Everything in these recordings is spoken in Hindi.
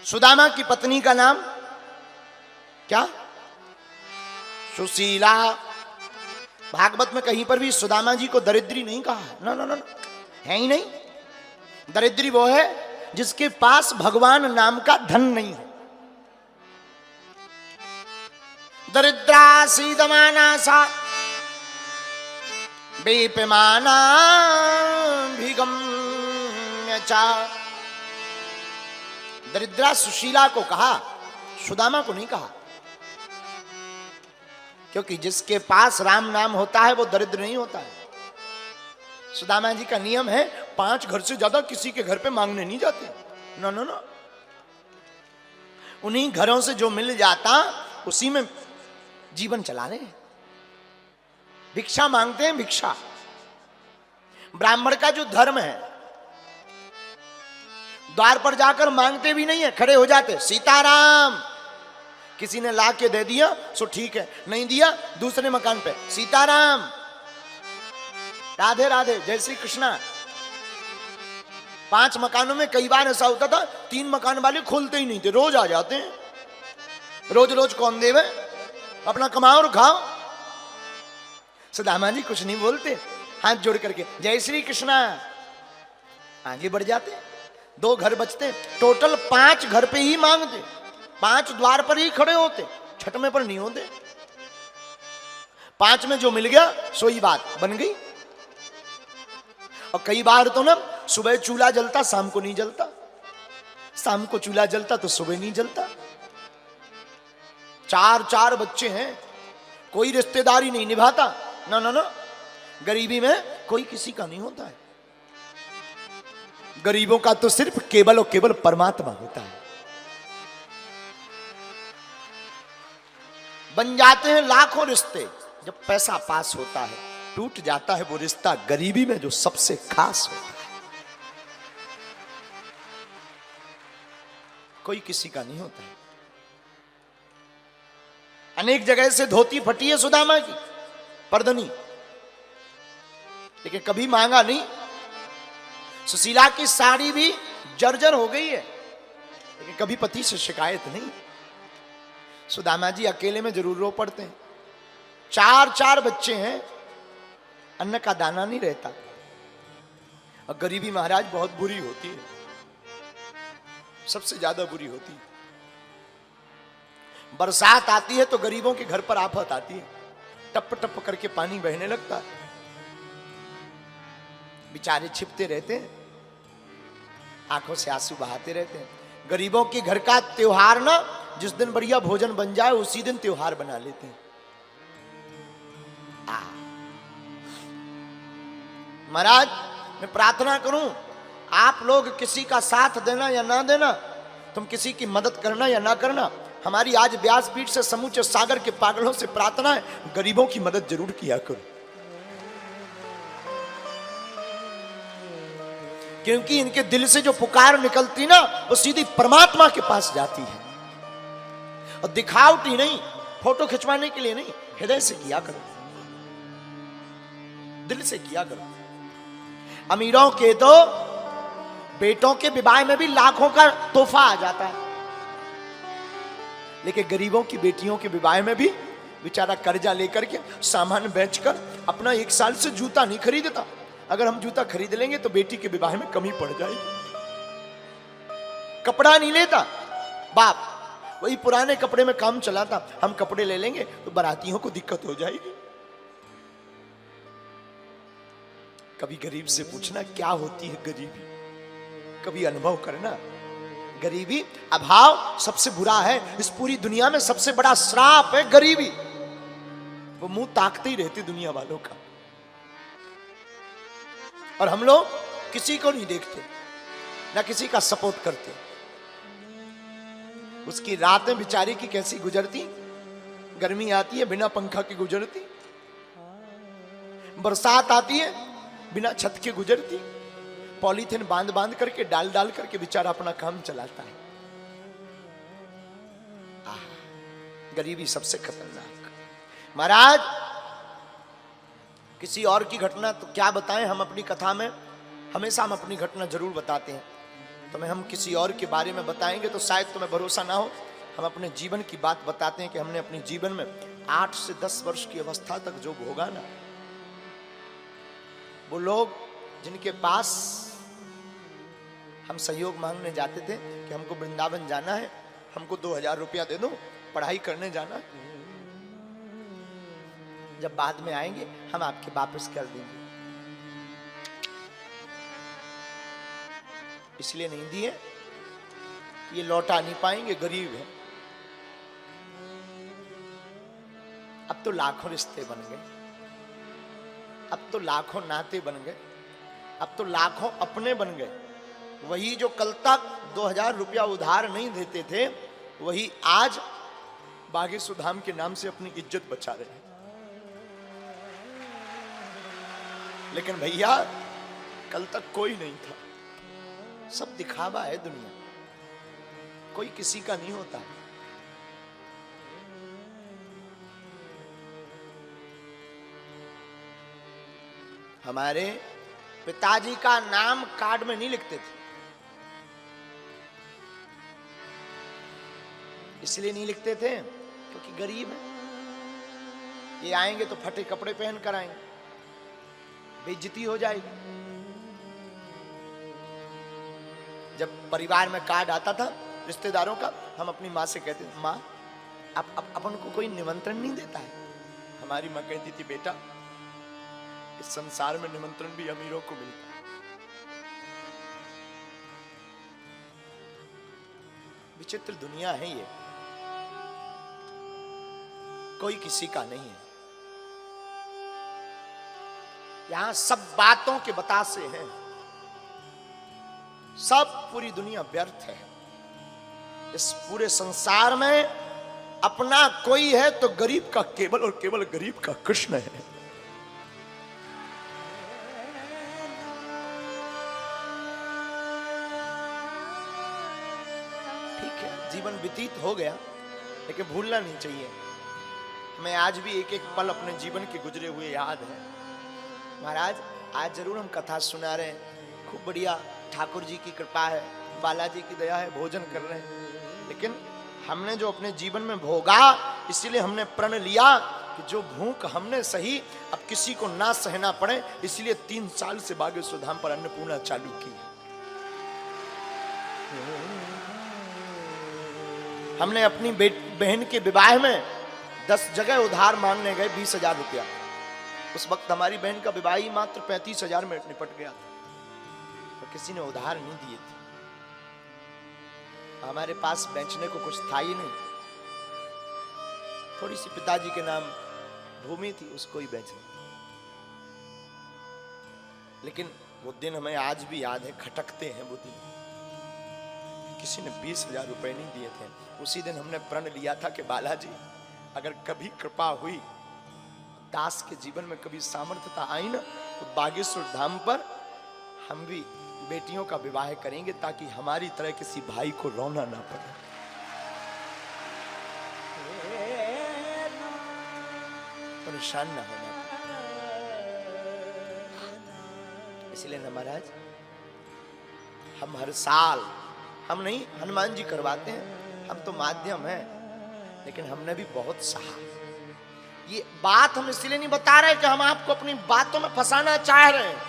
सुदामा की पत्नी का नाम क्या? सुशीला। भागवत में कहीं पर भी सुदामा जी को दरिद्री नहीं कहा है। ना ना ना, है ही नहीं। दरिद्री वो है जिसके पास भगवान नाम का धन नहीं है। दरिद्रा सीदमाना सा बेपमाना भिगम्य चा। दरिद्रा सुशीला को कहा, सुदामा को नहीं कहा, क्योंकि जिसके पास राम नाम होता है वो दरिद्र नहीं होता है। सुदामा जी का नियम है 5 घर से ज्यादा किसी के घर पे मांगने नहीं जाते। ना ना ना, उन्हीं घरों से जो मिल जाता उसी में जीवन चला रहे। भिक्षा मांगते हैं, भिक्षा। ब्राह्मण का जो धर्म है, द्वार पर जाकर मांगते भी नहीं है, खड़े हो जाते, सीताराम। किसी ने ला के दे दिया सो ठीक है, नहीं दिया दूसरे मकान पे सीताराम, राधे राधे, जय श्री कृष्णा। 5 मकानों में कई बार ऐसा होता था 3 मकान वाले खोलते ही नहीं थे, रोज आ जाते हैं। रोज रोज कौन देवे, अपना कमाओ और खाओ। सुदामा जी कुछ नहीं बोलते, हाथ जोड़ करके जय श्री कृष्णा, आगे बढ़ जाते। 2 घर बचते, टोटल 5 घर पे ही मांगते, 5 द्वार पर ही खड़े होते, 6वें पर नहीं होते। 5 में जो मिल गया सोई बात बन गई। और कई बार तो ना सुबह चूल्हा जलता, शाम को नहीं जलता, शाम को चूल्हा जलता तो सुबह नहीं जलता। 4 बच्चे हैं, कोई रिश्तेदारी नहीं निभाता। ना ना ना, गरीबी में कोई किसी का नहीं होता है। गरीबों का तो सिर्फ केवल और केवल परमात्मा होता है। बन जाते हैं लाखों रिश्ते, जब पैसा पास होता है टूट जाता है वो रिश्ता गरीबी में जो सबसे खास होता है। कोई किसी का नहीं होता है। अनेक जगह से धोती फटी है सुदामा की, परदनी, लेकिन कभी मांगा नहीं। सुशीला की साड़ी भी जर्जर हो गई है, लेकिन कभी पति से शिकायत नहीं। सुदामा जी अकेले में जरूर रो पड़ते हैं। 4 बच्चे हैं, अन्न का दाना नहीं रहता। और गरीबी महाराज बहुत बुरी होती है, सबसे ज्यादा बुरी होती है। बरसात आती है तो गरीबों के घर पर आफत आती है, टप टप करके पानी बहने लगता है। बेचारे छिपते रहते हैं, आंखों से आंसू बहाते रहते हैं। गरीबों के घर का त्योहार ना, जिस दिन बढ़िया भोजन बन जाए उसी दिन त्योहार बना लेते हैं। महाराज मैं प्रार्थना करूं, आप लोग किसी का साथ देना या ना देना, तुम किसी की मदद करना या ना करना, हमारी आज व्यासपीठ से समूचे सागर के पागलों से प्रार्थना है, गरीबों की मदद जरूर किया करो। क्योंकि इनके दिल से जो पुकार निकलती ना वो सीधी परमात्मा के पास जाती है। और दिखावटी नहीं, फोटो खिंचवाने के लिए नहीं, हृदय से किया करो, दिल से किया करो। अमीरों के तो बेटों के विवाह में भी लाखों का तोहफा आ जाता है, लेकिन गरीबों की बेटियों के विवाह में भी बेचारा कर्जा लेकर के सामान बेचकर अपना 1 साल से जूता नहीं खरीदता। अगर हम जूता खरीद लेंगे तो बेटी के विवाह में कमी पड़ जाएगी। कपड़ा नहीं लेता बाप, वही पुराने कपड़े में काम चलाता, हम कपड़े ले लेंगे तो बारातियों को दिक्कत हो जाएगी। कभी गरीब से पूछना क्या होती है गरीबी, कभी अनुभव करना। गरीबी, अभाव सबसे बुरा है इस पूरी दुनिया में, सबसे बड़ा श्राप है गरीबी। वो मुंह ताकते ही रहते दुनिया वालों का, और हम लोग किसी को नहीं देखते, ना किसी का सपोर्ट करते। उसकी रातें बेचारी की कैसी गुजरती, गर्मी आती है बिना पंखा के गुजरती, बरसात आती है बिना छत के गुजरती, पॉलीथिन बांध बांध करके डाल डाल करके बेचारा अपना काम चलाता है। गरीबी सबसे खतरनाक। महाराज किसी और की घटना तो क्या बताएं, हम अपनी कथा में हमेशा हम अपनी घटना जरूर बताते हैं। तुम्हें हम किसी और के बारे में बताएंगे तो शायद तुम्हें भरोसा ना हो। हम अपने जीवन की बात बताते हैं कि हमने अपने जीवन में 8 से 10 वर्ष की अवस्था तक जो भोगा ना, वो लोग जिनके पास हम सहयोग मांगने जाते थे कि हमको वृंदावन जाना है, हमको 2000 रुपया दे दो, पढ़ाई करने जाना है, जब बाद में आएंगे हम आपके वापस कर देंगे, इसलिए नहीं दिए, ये लौटा नहीं पाएंगे, गरीब है। अब तो लाखों रिश्ते बन गए, अब तो लाखों नाते बन गए, अब तो लाखों अपने बन गए। वही जो कल तक 2000 रुपया उधार नहीं देते थे, वही आज बागेश्वर धाम के नाम से अपनी इज्जत बचा रहे हैं। लेकिन भैया कल तक कोई नहीं था, सब दिखावा है दुनिया, कोई किसी का नहीं होता। हमारे पिताजी का नाम कार्ड में नहीं लिखते थे, इसलिए नहीं लिखते थे क्योंकि गरीब है, ये आएंगे तो फटे कपड़े पहन कर आएंगे, बेइज्जती हो जाएगी। जब परिवार में कार्ड आता था रिश्तेदारों का, हम अपनी माँ से कहते थे, माँ अब अपन को कोई निमंत्रण नहीं देता है। हमारी माँ कहती थी, बेटा इस संसार में निमंत्रण भी अमीरों को मिलता है। विचित्र दुनिया है ये, कोई किसी का नहीं है। यहां सब बातों के बतासे हैं, सब पूरी दुनिया व्यर्थ है। इस पूरे संसार में अपना कोई है तो गरीब का केवल और केवल गरीब का कृष्ण है। ठीक है, जीवन व्यतीत हो गया, लेकिन भूलना नहीं चाहिए। हमें आज भी एक एक पल अपने जीवन के गुजरे हुए याद है। महाराज आज जरूर हम कथा सुना रहे हैं, खूब बढ़िया, ठाकुर जी की कृपा है, बालाजी की दया है, भोजन कर रहे हैं, लेकिन हमने जो अपने जीवन में भोगा, इसीलिए हमने प्रण लिया कि जो भूख हमने सही, अब किसी को ना सहना पड़े, इसलिए 3 साल से बागेश्वर धाम पर अन्नपूर्णा चालू की। हमने अपनी बहन के विवाह में 10 जगह उधार मांगने गए 20,000 रुपया। उस वक्त हमारी बहन का विवाह ही मात्र 35,000 में निपट गया था, और किसी ने उधार नहीं दिए थे। हमारे पास बेचने को कुछ था ही नहीं, थोड़ी सी पिताजी के नाम भूमि थी, उसको ही बेचने। लेकिन वो दिन हमें आज भी याद है, खटकते हैं वो दिन। किसी ने 20,000 रुपए नहीं दिए थे। उसी दिन हमने प्रण लिया था कि बालाजी अगर कभी कृपा हुई, दास के जीवन में कभी सामर्थ्यता आई ना, तो बागेश्वर धाम पर हम भी बेटियों का विवाह करेंगे, ताकि हमारी तरह किसी भाई को रोना ना पड़े। परेशान ना होना पड़े। इसलिए ना महाराज, हम हर साल, हम नहीं, हनुमान जी करवाते हैं, हम तो माध्यम हैं, लेकिन हमने भी बहुत सहा। ये बात हम इसलिए नहीं बता रहे कि हम आपको अपनी बातों में फंसाना चाह रहे हैं,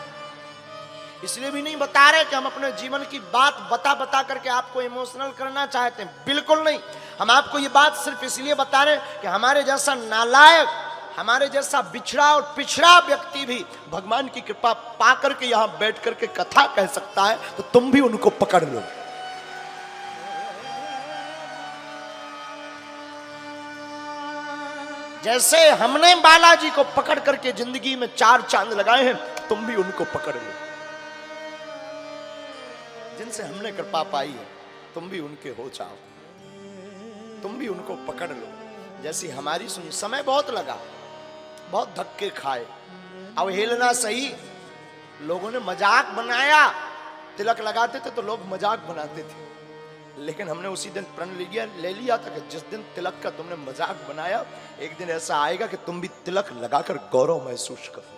इसलिए भी नहीं बता रहे कि हम अपने जीवन की बात बता बता करके आपको इमोशनल करना चाहते हैं, बिल्कुल नहीं। हम आपको ये बात सिर्फ इसलिए बता रहे हैं कि हमारे जैसा नालायक, हमारे जैसा बिछड़ा और पिछड़ा व्यक्ति भी भगवान की कृपा पा करके यहां बैठ करके कथा कह सकता है, तो तुम भी उनको पकड़ लो। जैसे हमने बालाजी को पकड़ करके जिंदगी में 4 चांद लगाए हैं, तुम भी उनको पकड़ लो। जिनसे हमने कृपा पाई है, तुम भी उनके हो जाओ, तुम भी उनको पकड़ लो। जैसी हमारी सुनी, समय बहुत लगा, बहुत धक्के खाए, अवहेलना सही, लोगों ने मजाक बनाया। तिलक लगाते थे तो लोग मजाक बनाते थे, लेकिन हमने उसी दिन प्रण ले लिया था कि जिस दिन तिलक का तुमने मजाक बनाया, एक दिन ऐसा आएगा कि तुम भी तिलक लगाकर गौरव महसूस करो।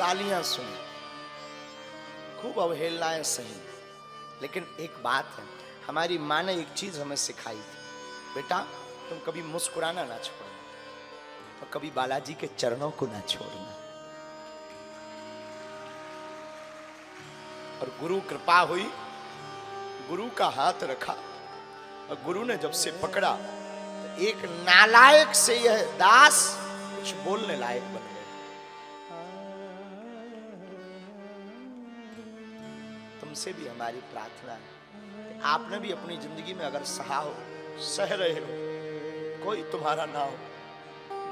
गालियां सुनी, खूब अवहेलनाएं सही, लेकिन एक बात है, हमारी माँ ने एक चीज हमें सिखाई थी, बेटा तुम कभी मुस्कुराना ना छोड़ना और कभी बालाजी के चरणों को ना छोड़ना। और गुरु कृपा हुई, गुरु का हाथ रखा और गुरु ने जब से पकड़ा तो एक नालायक से यह दास कुछ बोलने लायक बन गए। तुमसे भी हमारी प्रार्थना है कि आपने भी अपनी जिंदगी में अगर सहा हो, सह रहे हो, कोई तुम्हारा ना हो,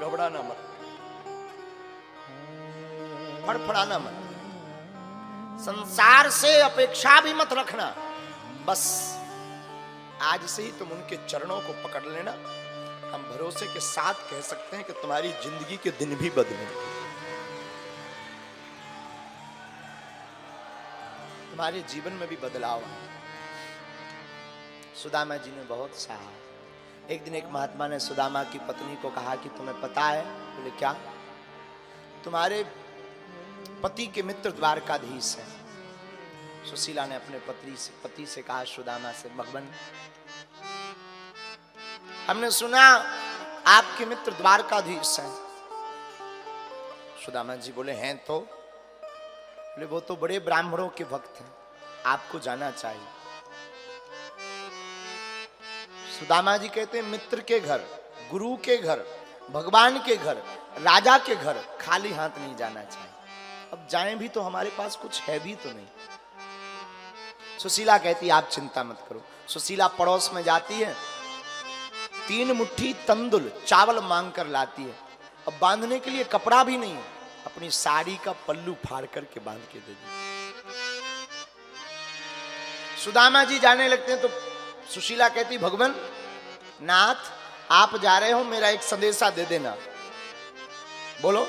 घबराना मत, फड़फड़ाना मत, संसार से अपेक्षा भी मत रखना, बस आज से ही तुम उनके चरणों को पकड़ लेना। हम भरोसे के साथ कह सकते हैं कि तुम्हारी जिंदगी के दिन भी बदले, तुम्हारे जीवन में भी बदलाव आए। सुदामा जी ने बहुत सहा। एक दिन एक महात्मा ने सुदामा की पत्नी को कहा कि तुम्हें पता है? बोले क्या? तुम्हारे पति के मित्र द्वारकाधीश हैं। सुशीला ने अपने पति से कहा, सुदामा से, भगवान हमने सुना आपके मित्र द्वारकाधीश हैं। सुदामा जी बोले, हैं तो? बोले वो तो बड़े ब्राह्मणों के भक्त हैं, आपको जाना चाहिए। सुदामा जी कहते हैं, मित्र के घर, गुरु के घर, भगवान के घर, राजा के घर खाली हाथ नहीं जाना चाहिए। अब जाएं भी तो हमारे पास कुछ है भी तो नहीं। सुशीला कहती, आप चिंता मत करो। सुशीला पड़ोस में जाती है, 3 मुट्ठी तंदुल चावल मांग कर लाती है। अब बांधने के लिए कपड़ा भी नहीं है, अपनी साड़ी का पल्लू फाड़ करके बांध के दे दी। सुदामा जी जाने लगते हैं तो सुशीला कहती, भगवान नाथ आप जा रहे हो, मेरा एक संदेशा दे देना। बोलो।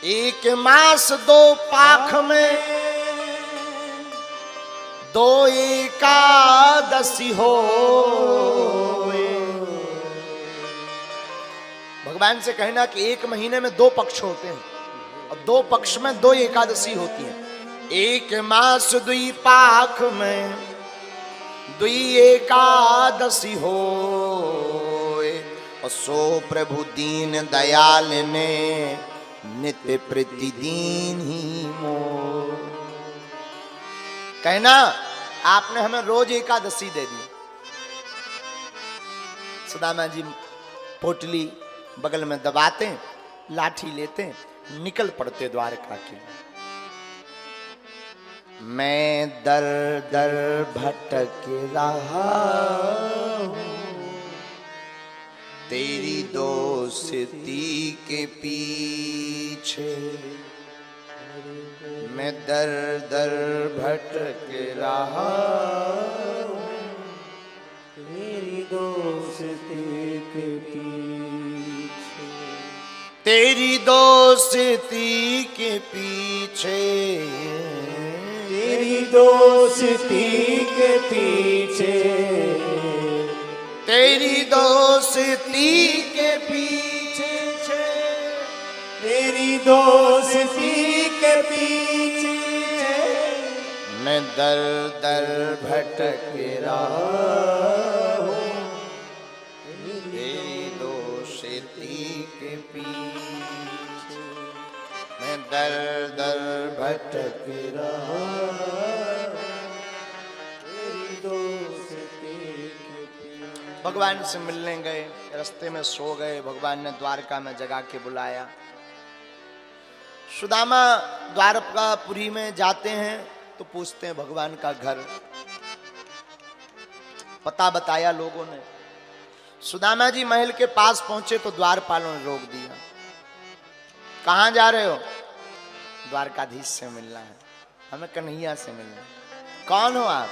1 मास 2 पाख में 2 एकादशी हो। भगवान से कहना कि 1 महीने में 2 पक्ष होते हैं और 2 पक्ष में 2 एकादशी होती है। 1 मास 2 पाख में 2 एकादशी हो। और सो प्रभु दीन दयाल ने नित्य प्रतिदिन ही मोर। कहना आपने हमें रोज एकादशी दे दी। सुदामा जी पोटली बगल में दबाते, लाठी लेते, निकल पड़ते द्वारका के। मैं दर दर भटक रहा हूं तेरी दोस्ती के पीछे। मैं दर दर भटक रहा हूं तेरी दोस्ती के पीछे। तेरी दोस्ती के पीछे, तेरी दोस्ती के पीछे, तेरी दोस्ती के पीछे, तेरी दोस्ती के पीछे। मैं दर दर भटक रहा हूँ तेरी दोस्ती के पीछे। मैं दर दर भटक रहा तेरी दोस्ती के पीछे। भगवान से मिलने गए, रास्ते में सो गए। भगवान ने द्वारका में जगा के बुलाया। सुदामा द्वारकापुरी में जाते हैं तो पूछते हैं भगवान का घर। पता बताया लोगों ने। सुदामा जी महल के पास पहुंचे तो द्वारपालों ने रोक दिया। कहां जा रहे हो? द्वारकाधीश से मिलना है, हमें कन्हैया से मिलना है। कौन हो आप?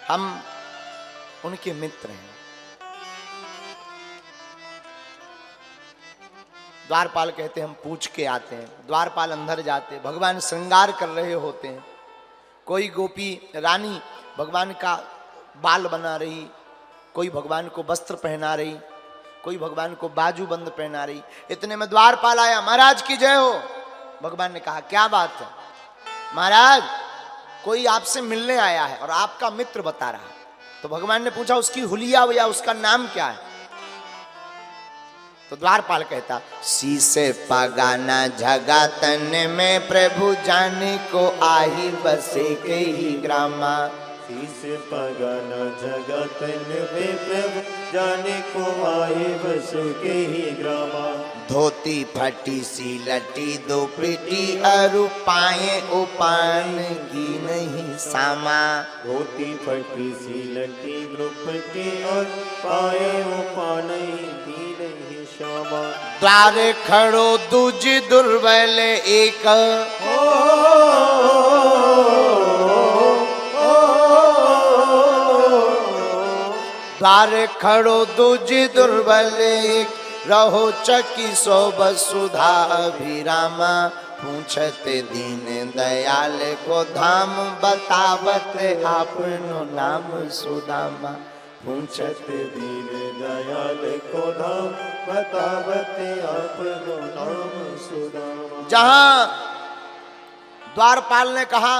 हम उनके मित्र हैं। द्वारपाल कहते हैं हम पूछ के आते हैं। द्वारपाल अंदर जाते, भगवान श्रृंगार कर रहे होते हैं। कोई गोपी रानी भगवान का बाल बना रही, कोई भगवान को वस्त्र पहना रही, कोई भगवान को बाजूबंद पहना रही। इतने में द्वारपाल आया, महाराज की जय हो। भगवान ने कहा क्या बात है महाराज, कोई आपसे मिलने आया है और आपका मित्र बता रहा है। तो भगवान ने पूछा उसकी हुलिया या उसका नाम क्या है? तो द्वारपाल कहता शीसे पगाना जगा तन में प्रभु जाने को आही बसे के ही ग्रामा। शीस पगाना जगत में प्रभु जाने को आए बस के ही ग्रामा। धोती फटी सी लटी दो पिटी अरु पाए उपान की नहीं सामा। धोती फटी सी लटी द्रौपदी और पाए उपाने की नहीं श्यामा। द्वार खड़ो दूज दुर्बल एक, द्वार खड़ो दूज दुर्बल एक, रहो चकी सो वसुधा अभिरामा। पूछते दीन दयाल को धाम, बतावत आपनो नाम सुदामा। पूछते दीन दयाल को धाम, बतावत आपनो नाम सुदामा। जहां द्वारपाल ने कहा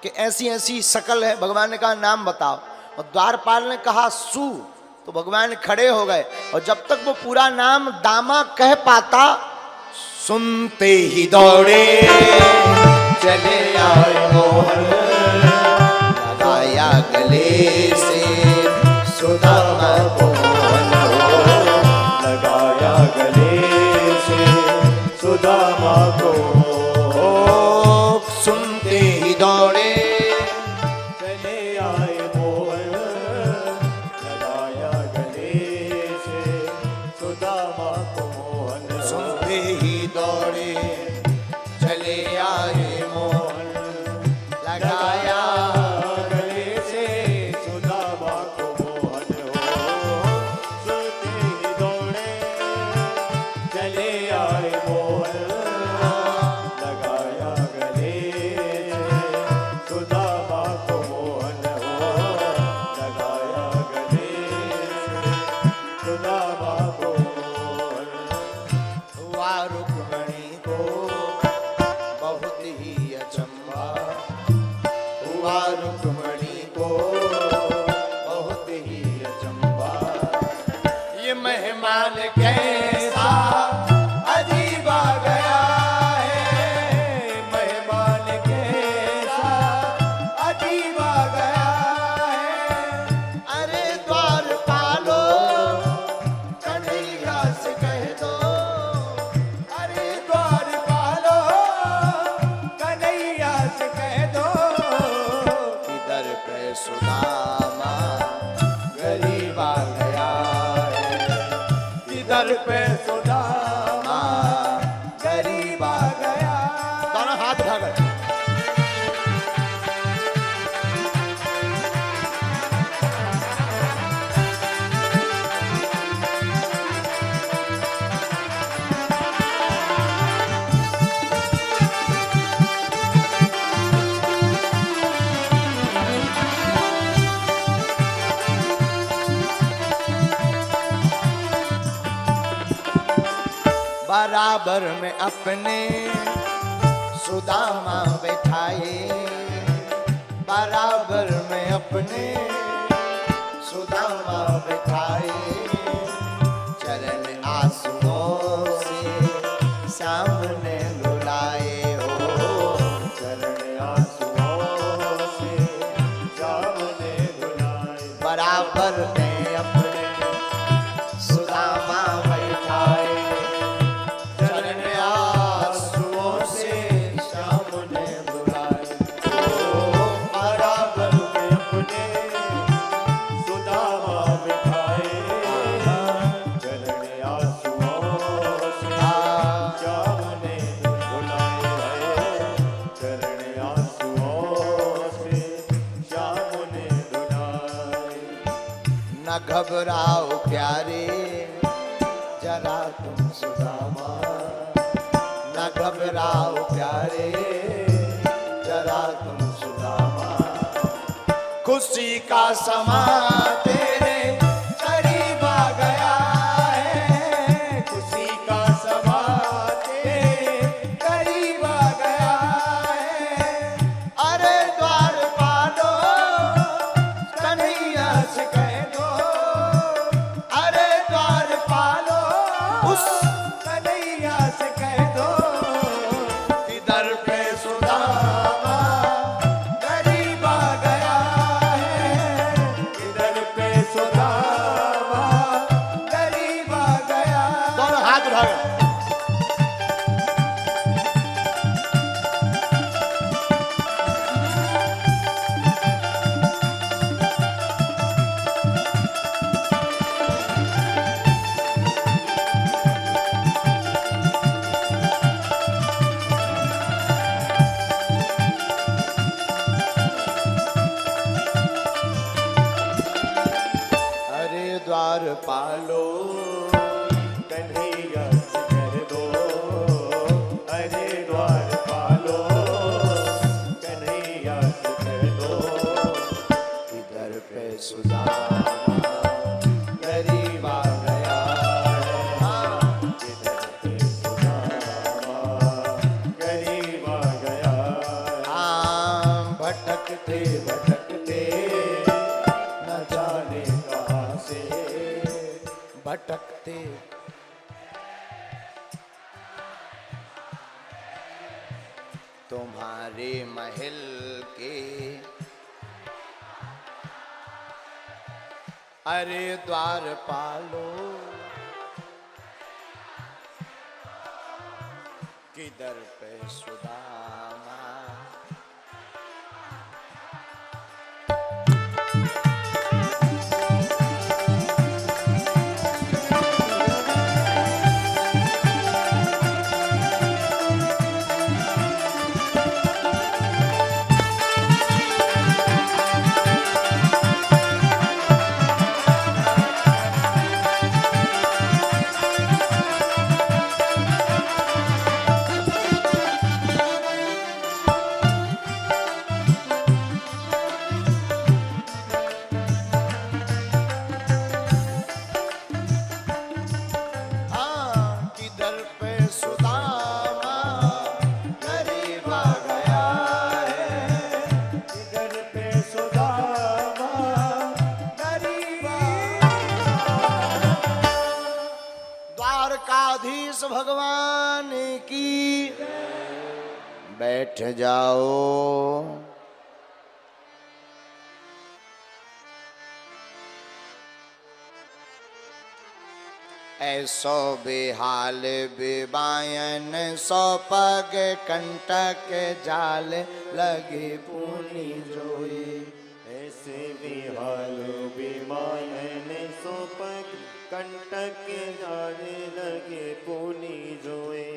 कि ऐसी ऐसी शकल है, भगवान ने कहा नाम बताओ, और द्वारपाल ने कहा सु, तो भगवान खड़े हो गए। और जब तक वो पूरा नाम दामा कह पाता, सुनते ही दौड़े चले आए मोहन, लगाया गले से सुदामा को लगाया गले से सुदामा को। सुनते ही दौड़े चले आए मोहन, लगाया गले से सुदामा को मोहन। सुनते ही दौड़े चले आए मोहन, लगाया गले से सुदामा को मोहन। सुनते ही दौड़े चले आए मोहन, लगाया गले से सुदामा को मोहन। लगाया गले से सुदामा को मोहन। हुआ रुक्मणी को बहुत ही अचंभा, हुआ रुक्मणी को बहुत ही अचंभा। ये मेहमान कैसा अजीब आ गया है, मेहमान कैसा अजीब आ गया है। अरे द्वारपालो कन्हैया से कह दो, अरे द्वारपालो कन्हैया से कह दो, इधर पे सुदामा गरीब आ गया है, इधर पे सुदामा गरीब आ गया। दोनों हाथ उठा कर। बराबर में अपने सुदामा बैठाए, बराबर में अपने सुदामा बैठाए। चरण आंसुओं से सामने बुलाए हो, चरण आंसुओं से सामने बुलाए। बराबर में अपने सुदामा बैठाए। चरण आंसुओं से सामने बुलाए, बराबर में अपने सुदामा बिठाए। चरण आंसुओं से सामने बुलाए। चरण आंसुओं से सामने बुलाए। न घबराओ प्यारे जरा तुम सुदामा, न घबराओ प्यारे जरा तुम सुदामा। खुशी का समा तेरे करीब आ गया है, खुशी का समा तेरे करीब आ द्वार पालो, कन्हैया से कह दो अरे द्वार पालो, कन्हैया से कह दो इधर पे सुदामा गरीब आ गया है। इधर पे सुदामा गरीब आ गया है। भटकते भटकते न जाने कहाँ से भटकते। तुम्हारे महल के अरे द्वार पालो, किधर पे सुदामा। किधर पे सुदामा गरीब आ गया है। इधर पे सुदामा गरीब आ गया। द्वारकाधीश भगवान की बैठ जाओ। ऐसो बेहाल बेबायन सौ पग कंटक जाल लगे पूनी जोए। ऐसे बेहाल बेमायन सोपक कंटक जाने लगे पुनी जोए।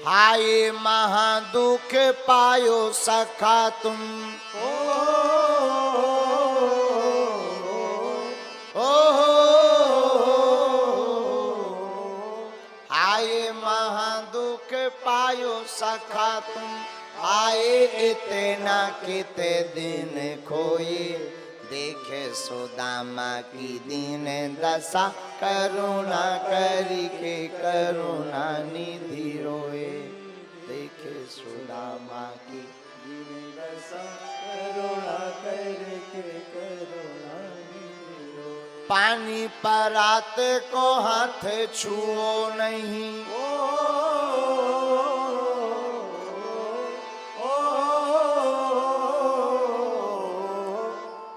हाय महादुख पायो सखा तुम, आए महादुख पायो सखा तुम, आए इतना किते दिन खोए। देखे सुदामा की दीन दशा, करुणा करी के करुणा निधि रोए। देखे सुदामा की दीन दशा, करुणा करके करुणा निधि रोए। पानी परात को हाथ छुओ नहीं,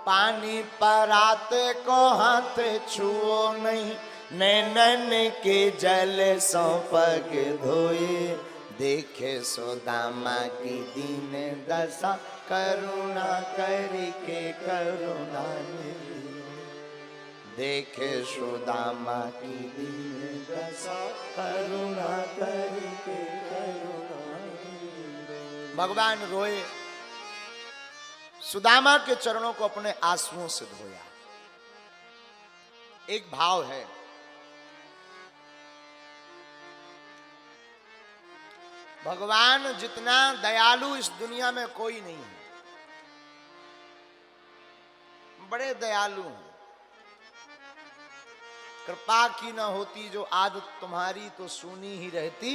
पानी परात को हाथ छुओ नहीं। नैनन के जल सौ पग धोए। देखे सुदामा की दीन दशा, करुणा करके करुणा निधि। देखे सुदामा की दीन दशा, करुणा करके करुणा निधि। भगवान रोए, सुदामा के चरणों को अपने आंसुओं से धोया। एक भाव है, भगवान जितना दयालु इस दुनिया में कोई नहीं है। बड़े दयालु हैं। कृपा की न होती जो आज तुम्हारी तो सुनी ही रहती।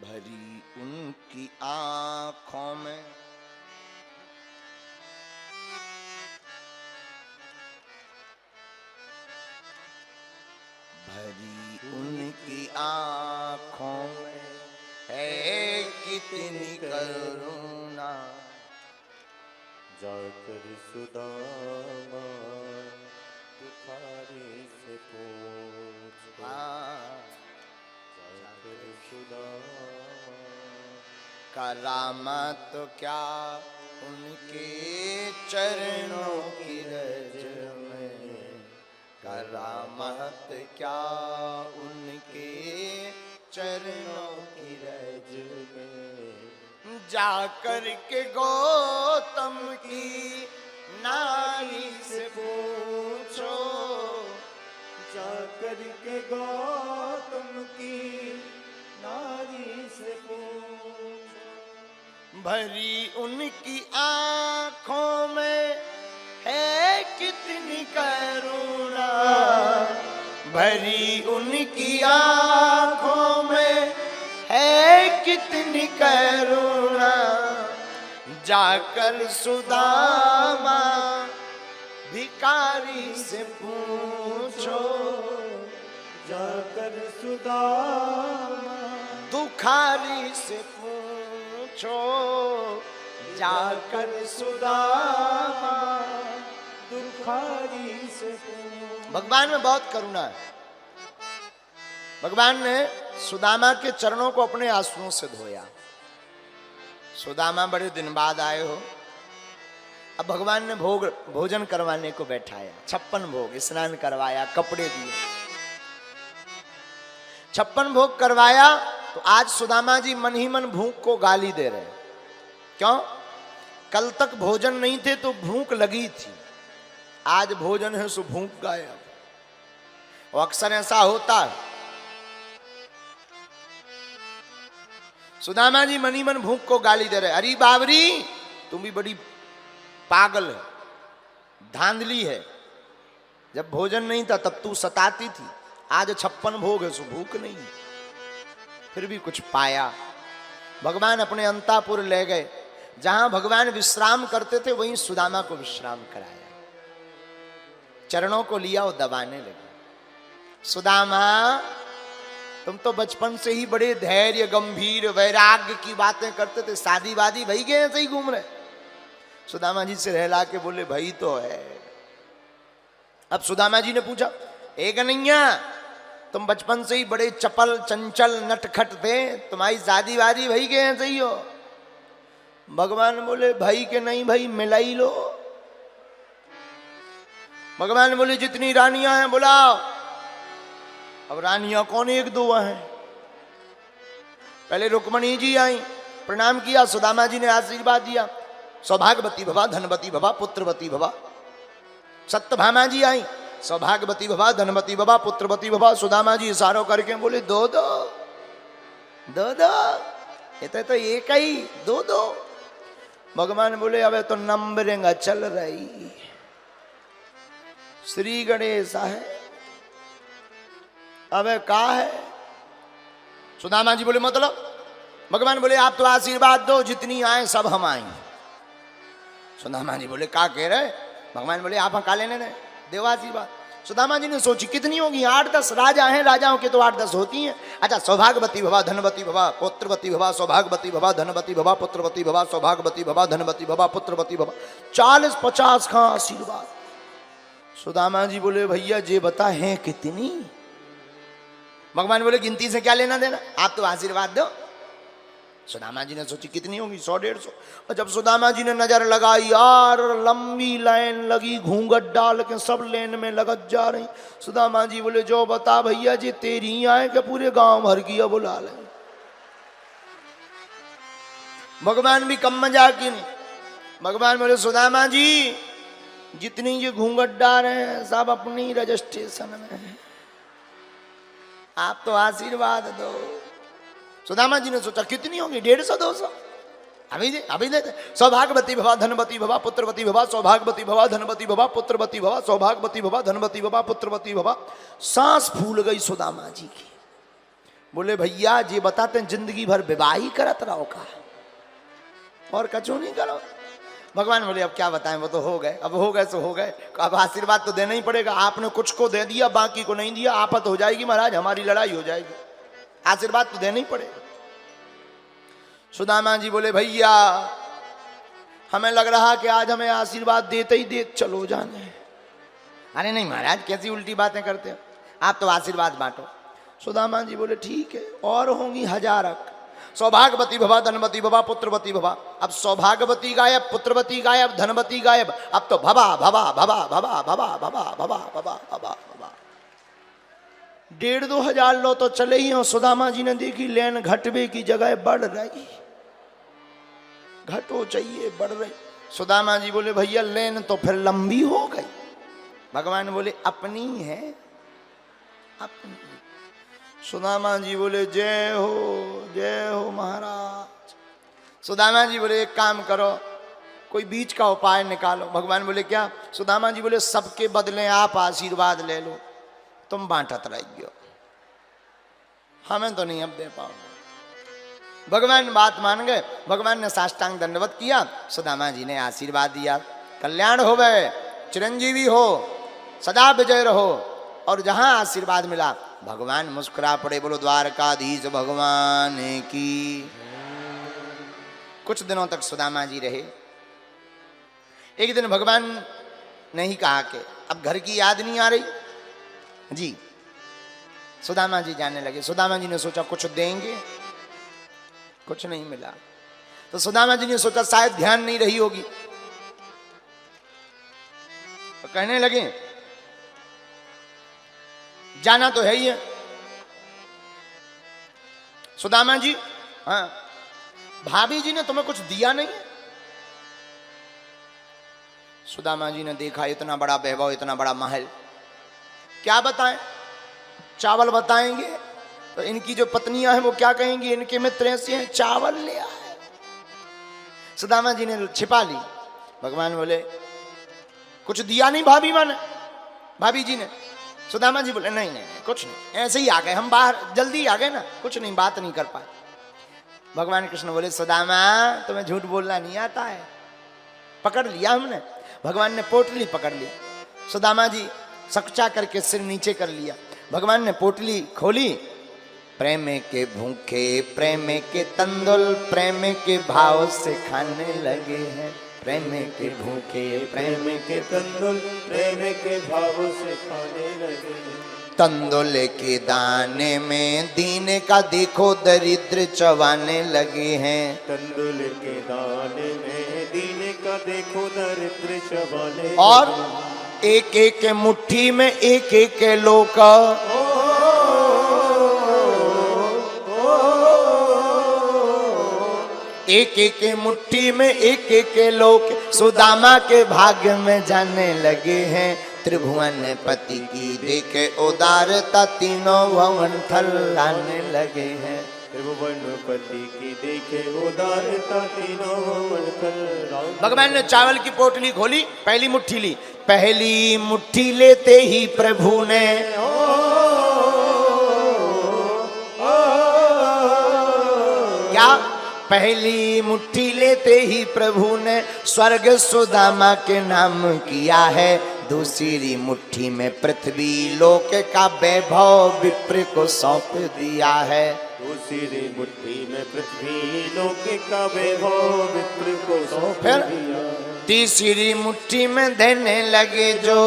भरी उनकी आंखों में भरी उनकी आंखों में है कितनी करुणा। जाकर सुदामा भिखारी से पूछ, जाकर सुदामा करामत क्या उनके चरणों की रज में, करामत क्या उनके चरणों की रज में। जाकर के गौतम की नारी से पूछो, जाकर के गौतम की नारी से पूछो। भरी उनकी आंखों में है कितनी करुणा, भरी उनकी आंखों में है कितनी करुणा, जाकर सुदामा भिखारी से पूछो, जाकर सुदामा दुखारी से पूछो, जाकर सुदामा दुखारी से पूछो। भगवान में बहुत करुणा है। भगवान ने सुदामा के चरणों को अपने आंसुओं से धोया। सुदामा बड़े दिन बाद आए हो, अब भगवान ने भोजन करवाने को बैठाया, 56 भोग, स्नान करवाया, कपड़े दिए, 56 भोग करवाया। तो आज सुदामा जी मन ही मन भूख को गाली दे रहे हैं। क्यों? कल तक भोजन नहीं थे तो भूख लगी थी, आज भोजन है सो भूख गायब। और अक्सर ऐसा होता है। सुदामा जी मनी मन भूख को गाली दे रहे, अरे बाबरी तुम भी बड़ी पागल है, धांधली है, जब भोजन नहीं था तब तू सताती थी, आज 56 भोग है सो भूख नहीं, फिर भी कुछ पाया। भगवान अपने अंतापुर ले गए, जहां भगवान विश्राम करते थे वहीं सुदामा को विश्राम कराया, चरणों को लिया और दबाने लगे। सुदामा तुम तो बचपन से ही बड़े धैर्य, गंभीर, वैराग्य की बातें करते थे, शादी वादी भाई गए ऐसे ही घूम रहे। सुदामा जी से रहला के बोले भाई तो है। अब सुदामा जी ने पूछा, ए कन्हैया तुम बचपन से ही बड़े चपल, चंचल, नटखट थे, तुम्हारी शादी वादी भाई गए ऐसे ही हो। भगवान बोले भाई के नहीं भाई मिला ही लो। भगवान बोले जितनी रानियां हैं बुलाओ। अब रानियां कौन एक दो हैं, पहले रुक्मणी जी आई, प्रणाम किया, सुदामा जी ने आशीर्वाद दिया, सौभाग्यवती भवा, धनवती भवा, पुत्रवती भवा। सत्यभामा जी आई, सौभाग्यवती भवा, धनवती भवा, पुत्रवती भवा। सुदामा जी इशारों करके बोले दो दो दो दो, ये तो एक ही, दो दो। भगवान बोले अब तो नंबरिंग चल रही, श्री गणेश है, अब का है। सुदामा जी बोले मतलब? भगवान बोले आप तो आशीर्वाद दो, जितनी आए सब हम आए। सुदामा जी बोले का कह रहे? भगवान बोले आप हका लेने ने, देव आशीर्वाद। सुदामा जी ने सोची कितनी होगी, 8-10 राजा हैं, राजाओं के तो 8-10 होती हैं। अच्छा, सौभाग्यवती भवा, धनवती भवा, पुत्रवती भवा, सौभाग्यवती भवा, धनवती भवा, पुत्रवती भवा, सौभाग्यवती भवा, धनवती भवा, पुत्रवती भवा। 40-50 का आशीर्वाद। सुदामा जी बोले भैया जे बता है कितनी? भगवान बोले गिनती से क्या लेना देना, आप तो आशीर्वाद दो। सुदामा जी ने सोची कितनी होगी, 100-150। और जब सुदामा जी ने नजर लगाई, यार लंबी लाइन लगी, घूंघट डाल के सब लेन में लगत जा रही। सुदामा जी बोले जो बता भैया जी तेरी आए के पूरे गांव भर की बुला ले। भगवान भी कम मजाक की नहीं। भगवान बोले सुदामा जी जितनी ये घूंघट डाल रहे हैं सब अपनी रजिस्ट्रेशन में है, आप तो आशीर्वाद दो। सुदामा जी ने सोचा कितनी होगी, 150-200, अभी दे। सौभाग्यवती भवा, धनवती भवा, पुत्रवती भवा, सौभाग्यवती भवा, धनवती भवा, पुत्रवती भवा, सौभाग्यवती भवा, धनवती भवा, पुत्रवती भवा। सांस फूल गई सुदामा जी की। बोले भैया जी बताते जिंदगी भर विवाह ही करत रहो का, और कचो नहीं करो। भगवान बोले अब क्या बताएं, वो तो हो गए, अब हो गए सो हो गए, अब आशीर्वाद तो देना ही पड़ेगा। आपने कुछ को दे दिया, बाकी को नहीं दिया, आफत हो जाएगी महाराज, हमारी लड़ाई हो जाएगी, आशीर्वाद तो देना ही पड़ेगा। सुदामा जी बोले भैया हमें लग रहा कि आज हमें आशीर्वाद देते ही देते चलो जाने। अरे नहीं महाराज कैसी उल्टी बातें करते हो, आप तो आशीर्वाद बांटो। सुदामा जी बोले ठीक है, और होंगी 1000। सौभाग्यवती भवा, धनवती भवा, पुत्रवती भवा। अब सौभाग्यवती गायब, पुत्रवती गायब, धनवती गायब, अब तो भवा भवा भवा भवा भवा भवा भवा भवा भवा भवा। 1,500-2 हजार लो तो चले ही हो। सुदामा जी ने देखी लेन घटवे की जगह बढ़ रही, घटो चाहिए बढ़ रही। सुदामा जी बोले भैया लेन तो फिर लंबी हो गई। भगवान बोले अपनी है अपनी। सुदामा जी बोले जय हो महाराज। सुदामा जी बोले एक काम करो, कोई बीच का उपाय निकालो। भगवान बोले क्या? सुदामा जी बोले सबके बदले आप आशीर्वाद ले लो, तुम बांटत रहियो, हमें तो नहीं अब दे पाओगे। भगवान बात मान गए। भगवान ने साष्टांग दंडवत किया, सुदामा जी ने आशीर्वाद दिया, कल्याण हो गए, चिरंजीवी हो, सदा विजय रहो। और जहां आशीर्वाद मिला भगवान मुस्कुरा पड़े। बोलो द्वारकाधीश भगवान की। कुछ दिनों तक सुदामा जी रहे। एक दिन भगवान ने ही कहा कि अब घर की याद नहीं आ रही जी। सुदामा जी जाने लगे। सुदामा जी ने सोचा कुछ देंगे, कुछ नहीं मिला। तो सुदामा जी ने सोचा शायद ध्यान नहीं रही होगी, तो कहने लगे जाना तो है ही है। सुदामा जी, हाँ भाभी जी ने तुम्हें कुछ दिया नहीं? सुदामा जी ने देखा इतना बड़ा वैभव, इतना बड़ा महल, क्या बताएं? चावल बताएंगे तो इनकी जो पत्नियां हैं वो क्या कहेंगी, इनके मित्र ऐसे हैं, चावल ले आए। सुदामा जी ने छिपा ली। भगवान बोले कुछ दिया नहीं भाभी जी ने? सुदामा जी बोले नहीं कुछ नहीं, ऐसे ही आ गए हम, बाहर जल्दी आ गए ना, कुछ नहीं, बात नहीं कर पाए। भगवान कृष्ण बोले सुदामा तुम्हें झूठ बोलना नहीं आता है, पकड़ लिया हमने। भगवान ने पोटली पकड़ ली। सुदामा जी सकचा करके सिर नीचे कर लिया। भगवान ने पोटली खोली। प्रेम के भूखे प्रेम के तंदुल प्रेम के भाव से खाने लगे हैं। प्रेम के भूखे प्रेम के तंदुल प्रेम के भाव से खाने लगे। तंदुल के दाने में दीन का देखो दरिद्र चबाने लगे हैं। तंदुल के दाने में दीन का देखो दरिद्र चबाने। और एक एक मुट्ठी में एक एक लोक, एक एक मुट्ठी में एक एक लोक सुदामा के भाग्य में जाने लगे हैं। त्रिभुवन पति की देखे उदारता तीनों भवन थलाने लगे हैं। त्रिभुवन पति की देखे उदारता तीनों भवन थलाने। भगवान ने चावल की पोटली खोली, पहली मुट्ठी ली। पहली मुट्ठी लेते ही प्रभु ने क्या? पहली मुट्ठी लेते ही प्रभु ने स्वर्ग सुदामा के नाम किया है। दूसरी मुट्ठी में पृथ्वी लोक का वैभव विप्र को सौंप दिया है। दूसरी मुट्ठी में पृथ्वी लोक का वैभव विप्र को सौंप दिया। तीसरी मुट्ठी में देने लगे जो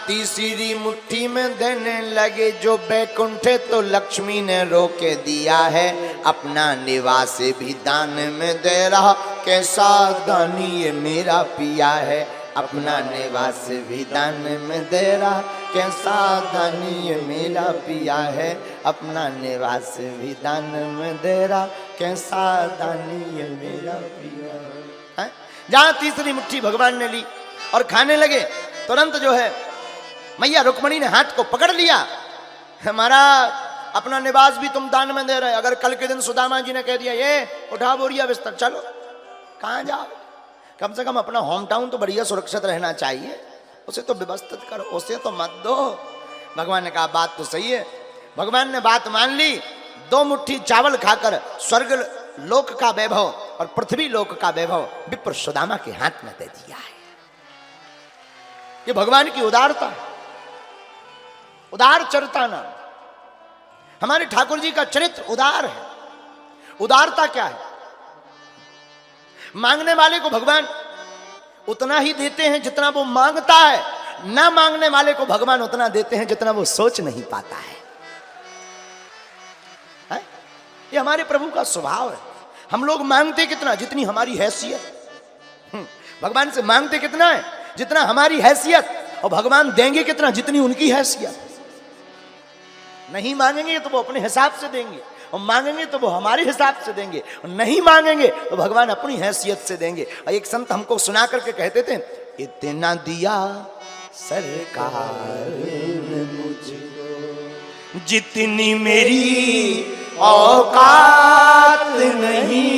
तीसरी मुट्ठी में देने लगे जो बैकुंठ तो लक्ष्मी ने रोके दिया है। अपना निवास भी दान में दे रहा, कैसा दानी ये मेरा पिया है। अपना निवास भी दान में दे रहा, कैसा दानी ये मेरा पिया है। अपना निवास भी दान में दे रहा, कैसा दानी ये मेरा पिया है। जहां तीसरी मुट्ठी भगवान ने ली और खाने लगे, तुरंत जो है मैया रुक्मणी ने हाथ को पकड़ लिया। हमारा अपना निवास भी तुम दान में दे रहे। अगर कल के दिन सुदामा जी ने कह दिया ये उठा बोरिया बिस्तर चलो, कहां जाओ? कम से कम अपना होम टाउन तो बढ़िया सुरक्षित रहना चाहिए, उसे तो व्यवस्थित करो, उसे तो मत दो। भगवान ने कहा बात तो सही है। भगवान ने बात मान ली। 2 मुट्ठी चावल खाकर स्वर्ग लोक का वैभव और पृथ्वी लोक का वैभव विप्र सुदामा के हाथ में दे दिया है। ये भगवान की उदारता है, उदार चरिता नाम। हमारे ठाकुर जी का चरित्र उदार है। उदारता क्या है? मांगने वाले को भगवान उतना ही देते हैं जितना वो मांगता है, ना मांगने वाले को भगवान उतना देते हैं जितना वो सोच नहीं पाता है। ये हमारे प्रभु का स्वभाव है। हम लोग मांगते कितना? जितनी हमारी हैसियत। भगवान से मांगते कितना है? जितना हमारी हैसियत। और भगवान देंगे कितना? जितनी उनकी हैसियत। नहीं मांगेंगे तो वो अपने हिसाब से देंगे, और मांगेंगे तो वो हमारे हिसाब से देंगे, और नहीं मांगेंगे तो भगवान अपनी हैसियत से देंगे। और एक संत हमको सुना करके कहते थे, इतना दिया सरकार ने मुझको जितनी मेरी औकात नहीं,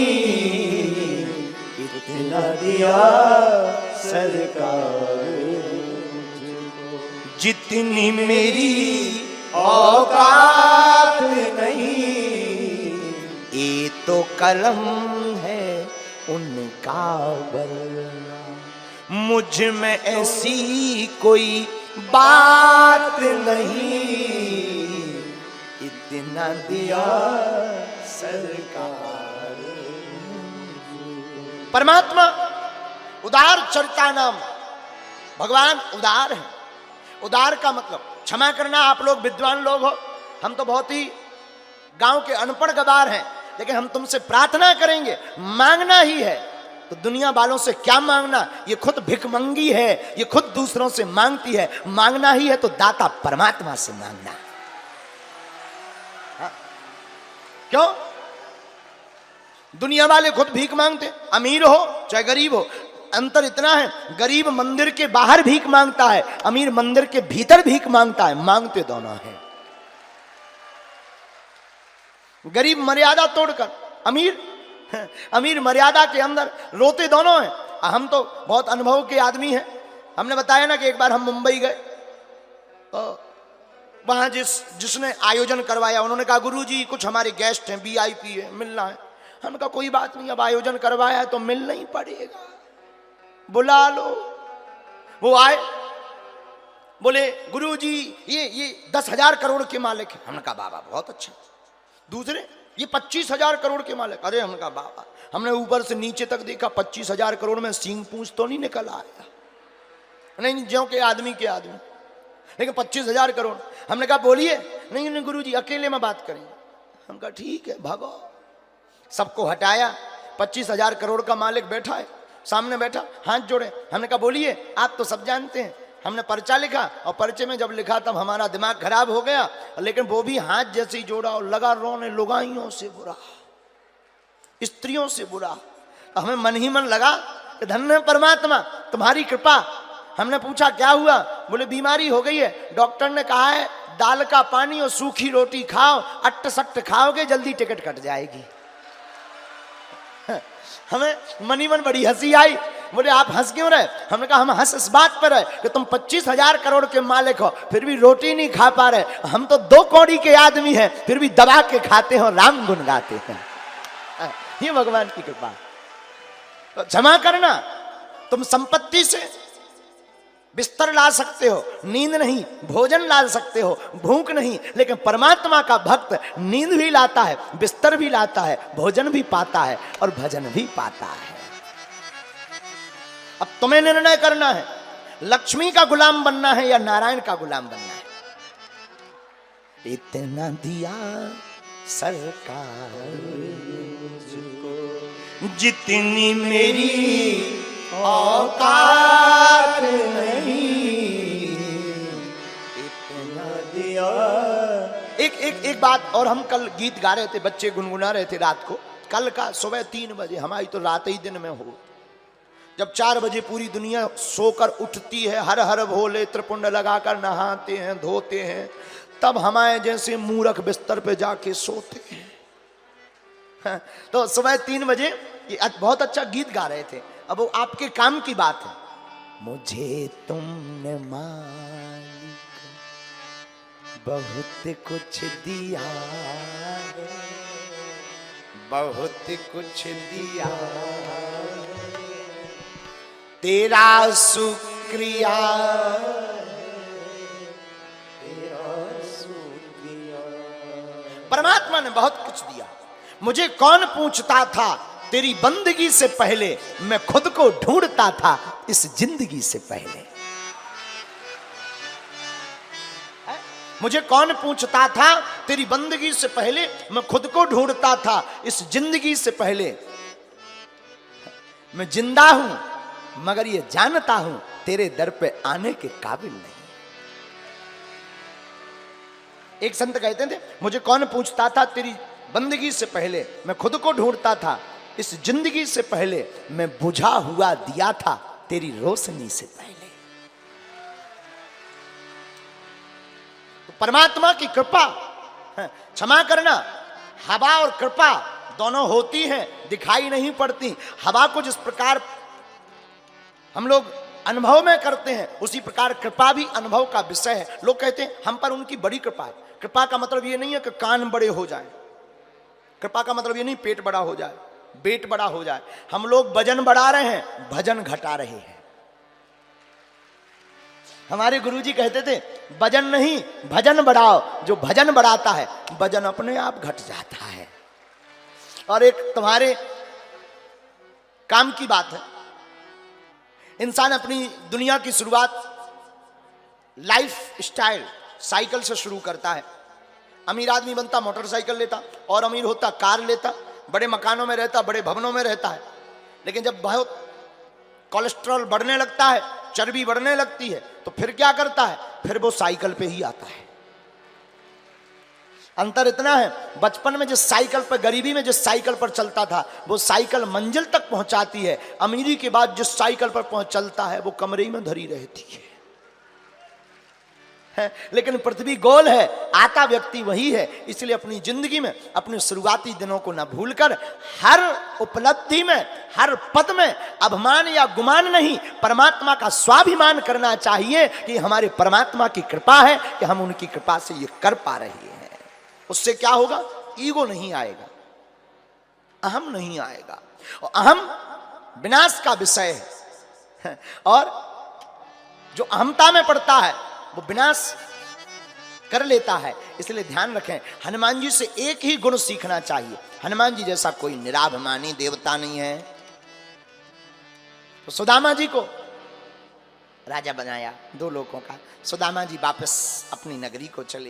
इतना दिया सरकार जितनी मेरी औकात नहीं, ये तो कलम है उनका वरना मुझ में ऐसी कोई बात नहीं, इतना दिया सरकार। परमात्मा उदार चरिता नाम, भगवान उदार है। उदार का मतलब क्षमा करना, आप लोग विद्वान लोग हो, हम तो बहुत ही गांव के अनपढ़ गवार हैं, लेकिन हम तुमसे प्रार्थना करेंगे, मांगना ही है तो दुनिया वालों से क्या मांगना, ये खुद भिखमंगी है, ये खुद दूसरों से मांगती है, मांगना ही है तो दाता परमात्मा से मांगना। हाँ? क्यों? दुनिया वाले खुद भीख मांगते, अमीर हो चाहे गरीब हो, अंतर इतना है, गरीब मंदिर के बाहर भीख मांगता है, अमीर मंदिर के भीतर भीख मांगता है, मांगते दोनों हैं। गरीब मर्यादा तोड़कर, अमीर मर्यादा के अंदर, रोते दोनों हैं। हम तो बहुत अनुभव के आदमी हैं। हमने बताया ना कि एक बार हम मुंबई गए, तो वहां जिसने आयोजन करवाया उन्होंने कहा, गुरुजी कुछ हमारे गेस्ट हैं, वीआईपी है, मिलना है। हमने कहा कोई बात नहीं, अब आयोजन करवाया है तो मिलना ही पड़ेगा, बुला लो। वो आए, बोले गुरुजी ये 10,000 करोड़ के मालिक है। हमने कहा बाबा बहुत अच्छा। दूसरे, ये 25,000 करोड़ के मालिक। अरे हमने कहा बाबा, हमने ऊपर से नीचे तक देखा, 25,000 करोड़ में सींग पूंछ तो नहीं निकल आया, नहीं ज्यों के आदमी के आदमी, लेकिन 25,000 करोड़। हमने कहा बोलिए। नहीं नहीं गुरुजी अकेले में बात करेंगे। हम कहा ठीक है भागो। सबको हटाया, 25,000 करोड़ का मालिक बैठा है, सामने बैठा, हाथ जोड़े। हमने कहा बोलिए, आप तो सब जानते हैं। हमने पर्चा लिखा, और पर्चे में जब लिखा तब हमारा दिमाग खराब हो गया, लेकिन वो भी हाथ जैसे ही जोड़ा और लगा रोने, लुगाइयों से बुरा, स्त्रियों से बुरा। तो हमें मन ही मन लगा कि धन्य परमात्मा तुम्हारी कृपा। हमने पूछा क्या हुआ? बोले बीमारी हो गई है, डॉक्टर ने कहा है दाल का पानी और सूखी रोटी खाओ, अट्ट सट्ट खाओगे जल्दी टिकट कट जाएगी। हमें मनी मन बड़ी हंसी आई। बोले आप हंस क्यों रहे? हमने कहा हम हंस इस बात पर है कि तुम 25,000 करोड़ के मालिक हो, फिर भी रोटी नहीं खा पा रहे। हम तो 2 कौड़ी के आदमी हैं, फिर भी दबा के खाते हो, राम गुन गाते हैं। ये भगवान की कृपा। तो क्षमा करना, तुम संपत्ति से बिस्तर ला सकते हो, नींद नहीं, भोजन ला सकते हो, भूख नहीं, लेकिन परमात्मा का भक्त नींद भी लाता है, बिस्तर भी लाता है, भोजन भी पाता है और भजन भी पाता है। अब तुम्हें निर्णय करना है, लक्ष्मी का गुलाम बनना है या नारायण का गुलाम बनना है। इतना दिया सरकार जितनी मेरी औकात नहीं, इतना दिया। एक बात और, हम कल गीत गा रहे थे, बच्चे गुनगुना रहे थे रात को, कल का सुबह 3 बजे, हमारी तो रात ही दिन में हो। जब 4 बजे पूरी दुनिया सोकर उठती है, हर हर भोले त्रिपुंड लगाकर नहाते हैं, धोते हैं, तब हमारे जैसे मूर्ख बिस्तर पे जाके सोते हैं। तो सुबह 3 बजे ये बहुत अच्छा गीत गा रहे थे। अब वो आपके काम की बात है। मुझे तुमने मालिक बहुत कुछ दिया है, बहुत कुछ दिया, तेरा शुक्रिया, तेरा शुक्रिया। परमात्मा ने बहुत कुछ दिया। मुझे कौन पूछता था तेरी बंदगी से पहले, मैं खुद को ढूंढता था इस जिंदगी से पहले। मुझे कौन पूछता था तेरी बंदगी से पहले, मैं खुद को ढूंढता था इस जिंदगी से पहले। मैं जिंदा हूं मगर ये जानता हूं तेरे दर पे आने के काबिल नहीं। एक संत कहते थे, मुझे कौन पूछता था तेरी बंदगी से पहले, मैं खुद को ढूंढता था। इस जिंदगी से पहले मैं बुझा हुआ दिया था तेरी रोशनी से पहले। तो परमात्मा की कृपा, क्षमा करना, हवा और कृपा दोनों होती हैं, दिखाई नहीं पड़ती। हवा को जिस प्रकार हम लोग अनुभव में करते हैं, उसी प्रकार कृपा भी अनुभव का विषय है। लोग कहते हैं हम पर उनकी बड़ी कृपा है। कृपा का मतलब ये नहीं है कि कान बड़े हो जाए, कृपा का मतलब ये नहीं पेट बड़ा हो जाए, पेट बड़ा हो जाए। हम लोग वजन बढ़ा रहे हैं, भजन घटा रहे हैं। हमारे गुरुजी कहते थे वजन नहीं भजन बढ़ाओ, जो भजन बढ़ाता है वजन अपने आप घट जाता है। और एक तुम्हारे काम की बात है, इंसान अपनी दुनिया की शुरुआत लाइफ स्टाइल साइकिल से शुरू करता है। अमीर आदमी बनता मोटरसाइकिल लेता, और अमीर होता कार लेता, बड़े मकानों में रहता, बड़े भवनों में रहता है। लेकिन जब बहुत कोलेस्ट्रॉल बढ़ने लगता है, चर्बी बढ़ने लगती है, तो फिर क्या करता है? फिर वो साइकिल पे ही आता है। अंतर इतना है, बचपन में जिस साइकिल पर, गरीबी में जिस साइकिल पर चलता था, वो साइकिल मंजिल तक पहुंचाती है। अमीरी के बाद जिस साइकिल पर चलता है वो कमरे में धरी रहती है। लेकिन पृथ्वी गोल है, आता व्यक्ति वही है। इसलिए अपनी जिंदगी में अपने शुरुआती दिनों को न भूलकर हर उपलब्धि में, हर पद में अभिमान या गुमान नहीं, परमात्मा का स्वाभिमान करना चाहिए कि हमारे परमात्मा की कृपा है कि हम उनकी कृपा से ये कर पा रहे हैं। उससे क्या होगा? ईगो नहीं आएगा, अहम नहीं आएगा। और अहम विनाश का विषय है, और जो अहमता में पड़ता है वो विनाश कर लेता है। इसलिए ध्यान रखें, हनुमान जी से एक ही गुण सीखना चाहिए। हनुमान जी जैसा कोई निराभिमानी देवता नहीं है। तो सुदामा जी को राजा बनाया 2 लोगों का। सुदामा जी वापस अपनी नगरी को चले।